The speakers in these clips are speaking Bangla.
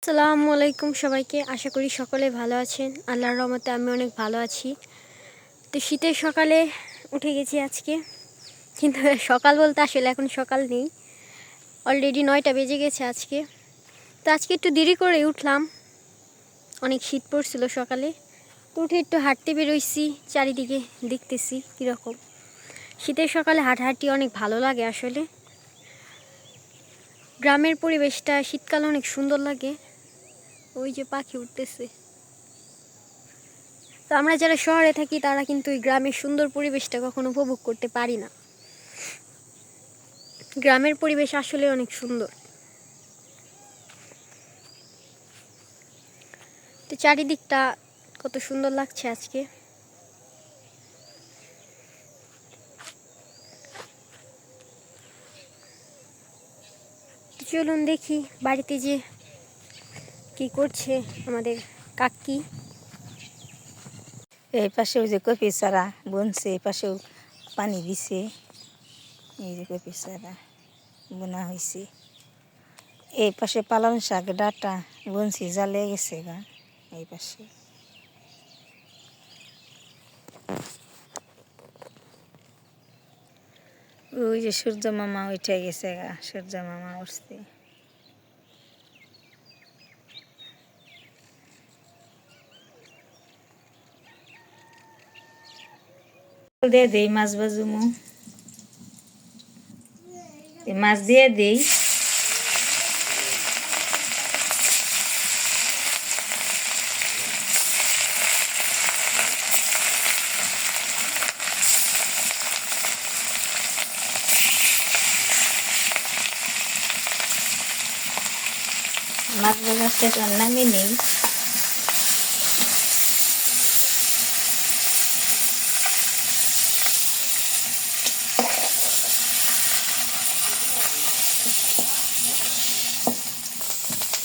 আসসালামু আলাইকুম সবাইকে। আশা করি সকলে ভালো আছেন। আল্লাহর রহমতে আমি অনেক ভালো আছি। তো শীতের সকালে উঠে গেছি আজকে, কিন্তু সকাল বলতে আসলে এখন সকাল নেই, অলরেডি 9টা বেজে গেছে আজকে। তো আজকে একটু দেরি করে উঠলাম, অনেক শীত পড়ছিল সকালে। তো উঠে একটু হাঁটতে বেরোইছি, চারিদিকে দেখতেছি কীরকম। শীতের সকালে হাঁটাহাঁটি অনেক ভালো লাগে আসলে। গ্রামের পরিবেশটা শীতকালে অনেক সুন্দর লাগে। ওই যে পাখি উঠতেছে। তো আমরা যারা শহরে থাকি তারা কিন্তু এই গ্রামের সুন্দর পরিবেশটা কখনো উপভোগ করতে পারি না। গ্রামের পরিবেশ আসলে অনেক সুন্দর। তো চারিদিকটা কত সুন্দর লাগছে আজকে। চলুন দেখি বাড়িতে যে কি করছে আমাদের কাকি। এই পাশেও যে কপি চারা বুনছে, এই পাশেও পানি দিছে। এই যে কপি চারা বোনা হয়েছে। এই পাশে পালং শাক ডাটা বুনছি, জালে গেছে গা। এই পাশে ওই যে সূর্য মামা উঠে গেছে গা, সূর্য মামা উঠছে। দিয়ে দেই মাছ বাজুমু, মাছ দিয়ে দেই। মাছ ভাজা শেষ, নামিয়ে নেই।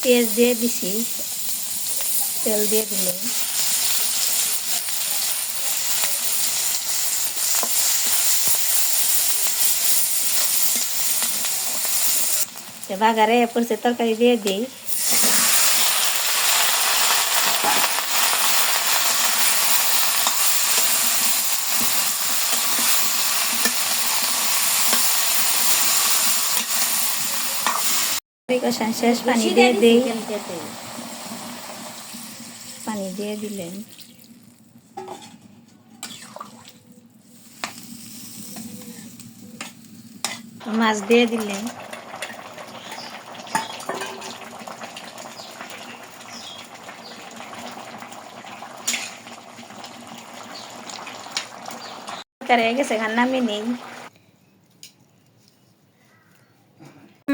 পেঁয়াজ দিয়ে দিছি, তেল দিয়ে দিলে বাগারে পড়ছে, তরকারি দিয়ে দিই। কষান শেষ, পানি দিয়ে দিই। পানি দিয়ে দিলেন, মাছ দিয়ে দিলেন। হয়ে গেছে, নামিয়ে নেই।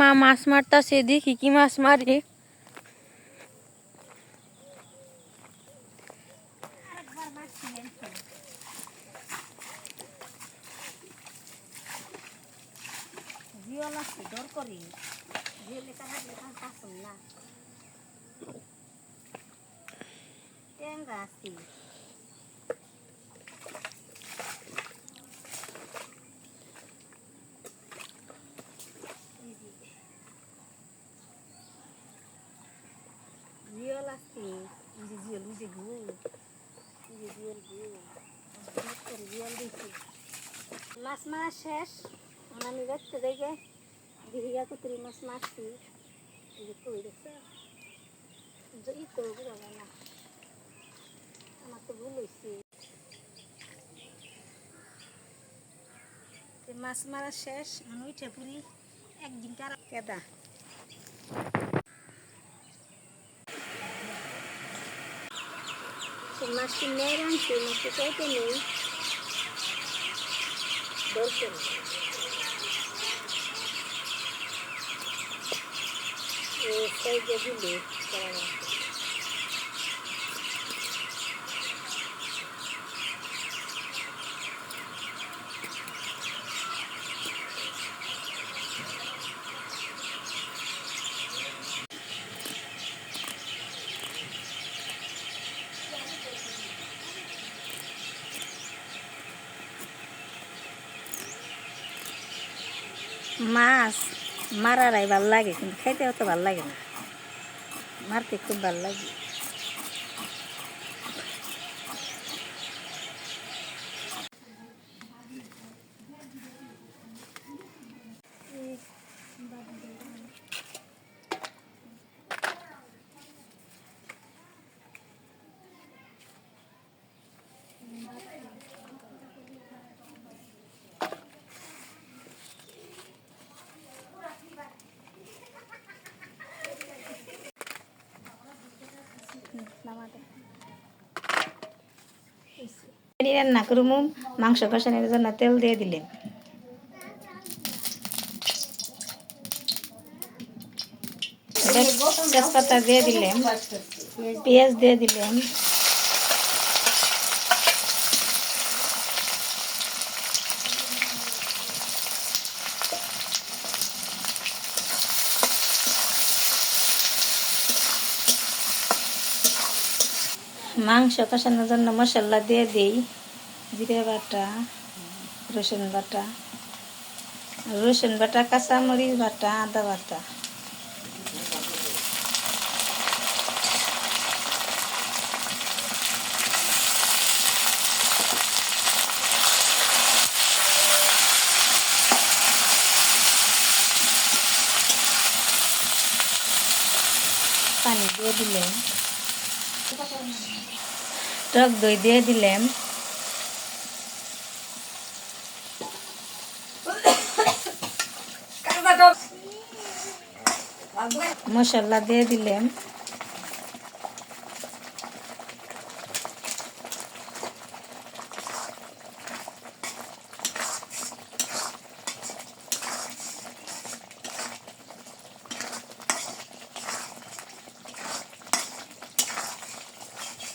মা মাছ মারতাছে, দেখি কি মাছ মারে। মাছ মারা শেষ, আমি দেখতে দেখে দিঘা কুতুরি মাছ মারছি। আমার তো ভুল হয়েছে। মাছ মারা শেষ, আমি উঠে পুরি একদিন কারা কেদা মাছটি মেয়ে আনছে, মাছটি চাইতে নেই দরকার। দিলে মাছ মারারাই ভাল লাগে, কিন্তু খাইতে অত ভাল লাগে না। মারতে খুব ভালো লাগে। রান্না করুম, মাংস কষানোর জন্য তেল দিয়ে দিলেন, তেজপাতা দিয়ে দিলেন, পেঁয়াজ দিয়ে দিলেন, মাংস কষানোর জন্য মশলা দিয়ে দিই, জিরে বাটা, রসুন বাটা, কাঁচামরিচ বাটা, আদা বাটা। পানি দিয়ে দিলেন, টক দই দিয়ে দিলেন, মশলা দিয়ে দিলেন,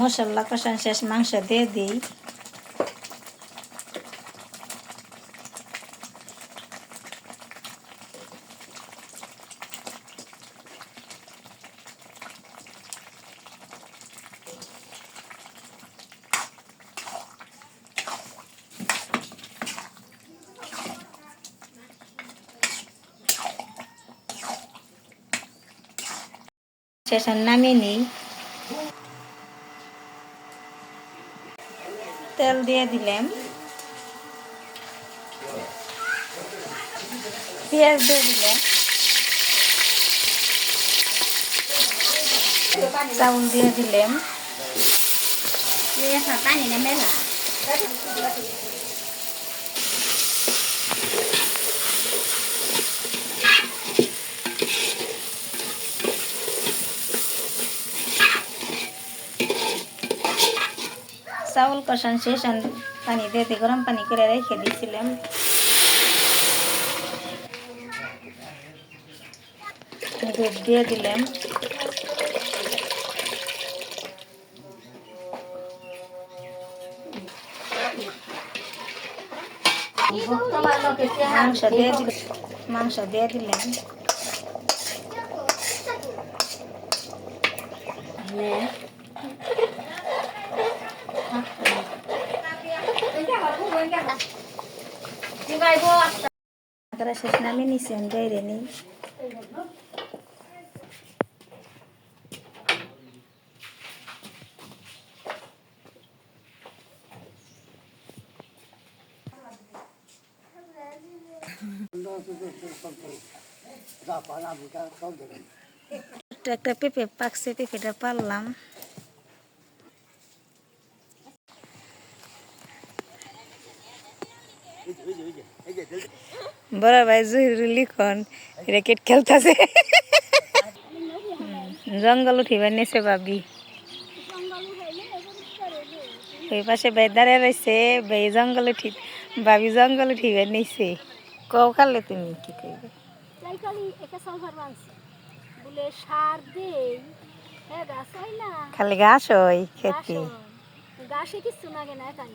মশলা কষানো শেষ, মাংস দিয়ে দিই, শেষে নামিয়ে নিই, তেল দিয়ে দিলাম, পেঁয়াজ দিয়ে দিলাম, চাউল দিয়ে দিলাম, পানি না মেলা, চাউল কষান শেষ, পানি দিয়ে গরম পানি করে রেখে দিয়েছিলাম, দুধ দিয়ে দিলাম, মাংস দিয়ে দিলাম, শেষ নামিয়ে নিচ্ছি, বাইরে নেই। একটা পেঁপে পাকছে, পেঁপেটা পারলাম, বড় ভাই জহিরুল লিখন র্যাকেট খেলতেছে, জঙ্গল উঠিবার নেছে ভাবি, ওই পাশে ভাই দাঁড়িয়ে রয়েছে, ভাই জঙ্গল উঠি, ভাবি জঙ্গল উঠিবার নিছে। কও খালে তুমি কি কইবে? খালি ঘাস হয় খেতে, গাছে কিছু লাগে না তাই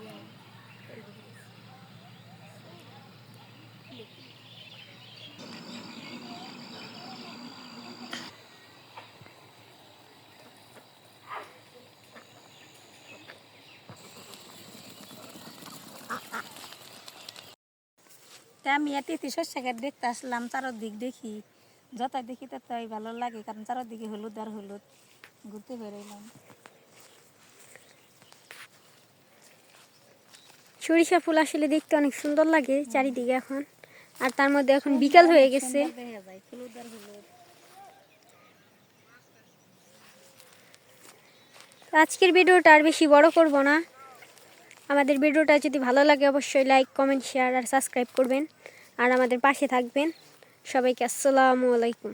আমি এতে শস্য ঘাট দেখতে আসলাম, চারোদিক দেখি যতই দেখি ততই ভালো লাগে, কারণ চারদিকে হলুদ আর হলুদ। ঘুরতে বেরোইলাম। সরিষা ফুল আসলে দেখতে অনেক সুন্দর লাগে চারিদিকে এখন, আর তার মধ্যে এখন বিকাল হয়ে গেছে। সুন্দর দেখা যায়, হলুদ আর হলুদ। তো আজকের ভিডিওটা আর বেশি বড় করব না। আমাদের ভিডিওটা যদি ভালো লাগে অবশ্যই লাইক, কমেন্ট, শেয়ার আর সাবস্ক্রাইব করবেন, আর আমাদের পাশে থাকবেন। সবাইকে আসসালামু আলাইকুম।